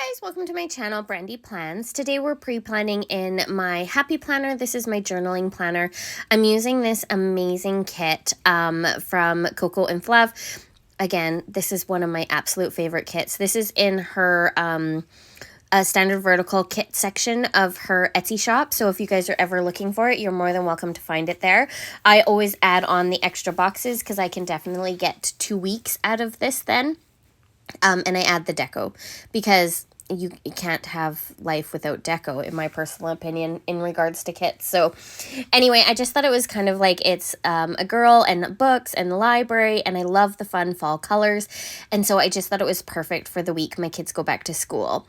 guys, welcome to my channel, Brandy Plans. Today we're pre-planning in my happy planner. This is my journaling planner. I'm using this amazing kit from Coco and Fluff. Again, this is one of my absolute favorite kits. This is in her standard vertical kit section of her Etsy shop. So if you guys are ever looking for it, you're more than welcome to find it there. I always add on the extra boxes because I can definitely get 2 weeks out of this then. And I add the deco because you can't have life without deco, in my personal opinion, in regards to kits. So anyway, I just thought it was kind of like it's a girl and books and the library, and I love the fun fall colors. And so I just thought it was perfect for the week my kids go back to school.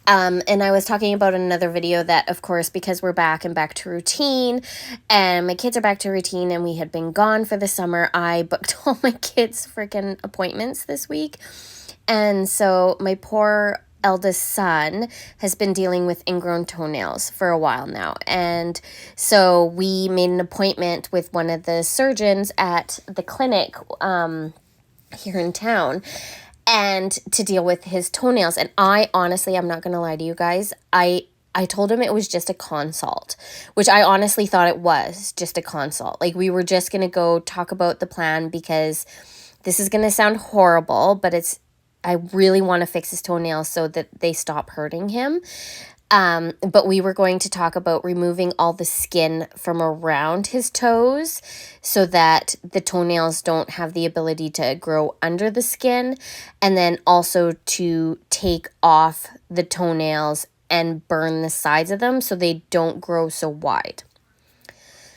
And I was talking about in another video that, of course, because we're back to routine and my kids are back to routine and we had been gone for the summer, I booked all my kids' freaking appointments this week. And so my poor eldest son has been dealing with ingrown toenails for a while now. And so we made an appointment with one of the surgeons at the clinic here in town and to deal with his toenails. And I honestly, I'm not going to lie to you guys, I told him it was just a consult, which I honestly thought it was just a consult. Like, we were just going to go talk about the plan because this is going to sound horrible, but I really want to fix his toenails so that they stop hurting him. But we were going to talk about removing all the skin from around his toes so that the toenails don't have the ability to grow under the skin. And then also to take off the toenails and burn the sides of them so they don't grow so wide.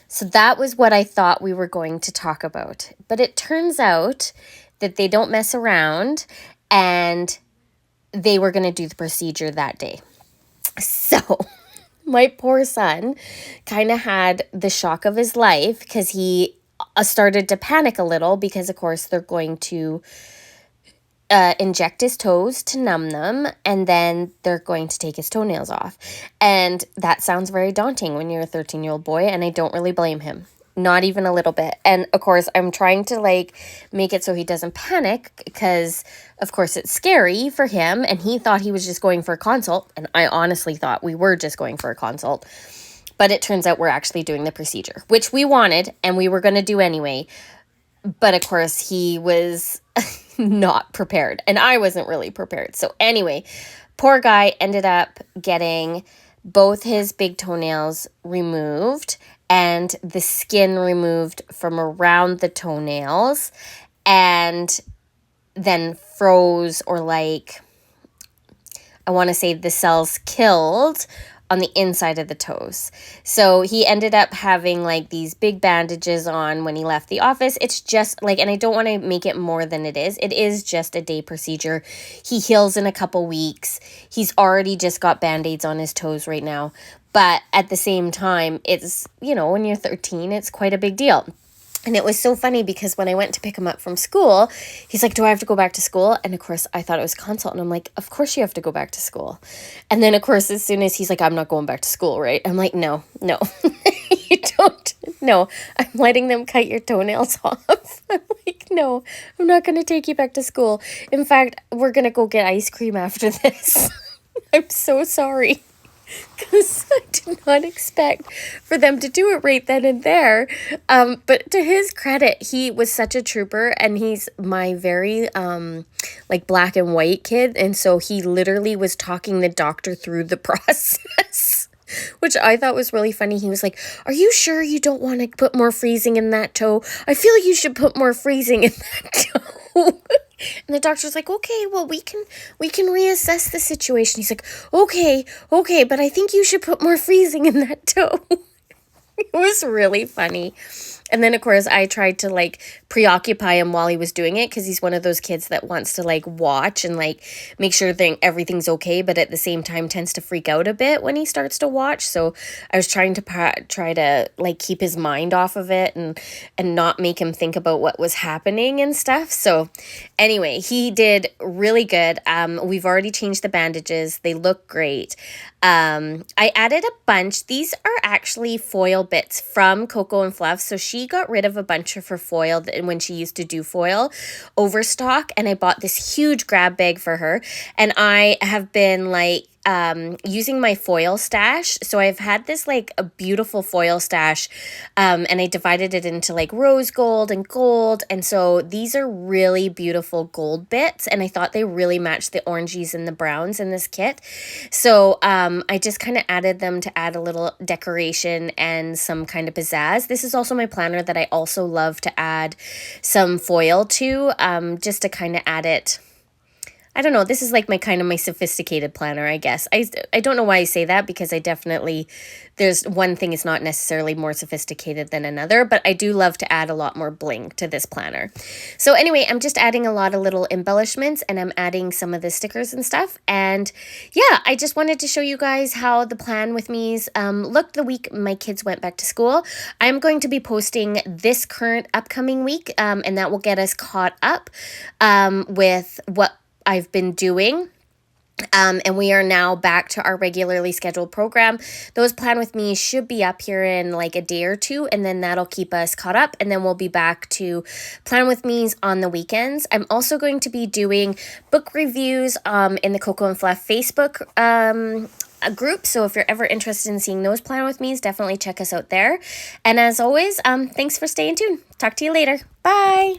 So that was what I thought we were going to talk about. But it turns out that they don't mess around, and they were going to do the procedure that day. So my poor son kind of had the shock of his life because he started to panic a little because, of course, they're going to inject his toes to numb them, and then they're going to take his toenails off. And that sounds very daunting when you're a 13-year-old boy, and I don't really blame him. Not even a little bit. And of course, I'm trying to make it so he doesn't panic because, of course, it's scary for him. And he thought he was just going for a consult. And I honestly thought we were just going for a consult. But it turns out we're actually doing the procedure, which we wanted and we were going to do anyway. But of course, he was not prepared. And I wasn't really prepared. So anyway, poor guy ended up getting both his big toenails removed and the skin removed from around the toenails, and then froze, or I want to say the cells killed on the inside of the toes. So he ended up having these big bandages on when he left the office. It's just and I don't want to make it more than it is. It is just a day procedure. He heals in a couple weeks. He's already just got band-aids on his toes right now. But at the same time, it's, when you're 13, it's quite a big deal. And it was so funny because when I went to pick him up from school, he's like, do I have to go back to school? And of course, I thought it was consult. And I'm like, of course you have to go back to school. And then, of course, as soon as he's like, I'm not going back to school, right? I'm like, no, you don't. No, I'm letting them cut your toenails off. I'm like, no, I'm not going to take you back to school. In fact, we're going to go get ice cream after this. I'm so sorry. Because I did not expect for them to do it right then and there. But to his credit, he was such a trooper, and he's my very black and white kid. And so he literally was talking the doctor through the process, which I thought was really funny. He was like, are you sure you don't want to put more freezing in that toe? I feel you should put more freezing in that toe. And the doctor's like, okay, well, we can reassess the situation. He's like, okay, but I think you should put more freezing in that toe. It was really funny. And then, of course, I tried to preoccupy him while he was doing it because he's one of those kids that wants to watch and make sure everything's okay, but at the same time tends to freak out a bit when he starts to watch. So I was trying to try to keep his mind off of it and not make him think about what was happening and stuff. So anyway, he did really good. We've already changed the bandages. They look great. I added a bunch. These are actually foil bits from Coco and Fluff. So she got rid of a bunch of her foil when she used to do foil overstock, and I bought this huge grab bag for her. And I have been like using my foil stash. So I've had this like a beautiful foil stash, and I divided it into like rose gold and gold. And so these are really beautiful gold bits, and I thought they really matched the oranges and the browns in this kit. So I just kind of added them to add a little decoration and some kind of pizzazz. This is also my planner that I also love to add some foil to, just to kind of add it. I don't know, this is like my sophisticated planner, I guess. I don't know why I say that, because I definitely, there's one thing is not necessarily more sophisticated than another, but I do love to add a lot more bling to this planner. So anyway, I'm just adding a lot of little embellishments, and I'm adding some of the stickers and stuff. And yeah, I just wanted to show you guys how the plan with me's looked the week my kids went back to school. I'm going to be posting this current upcoming week, and that will get us caught up with what I've been doing. And we are now back to our regularly scheduled program. Those plan with me should be up here in like a day or two, and then that'll keep us caught up, and then we'll be back to plan with me's on the weekends. I'm also going to be doing book reviews in the Coco and Fluff Facebook a group, so if you're ever interested in seeing those plan with me's, definitely check us out there. And as always, thanks for staying tuned. Talk to you later. Bye.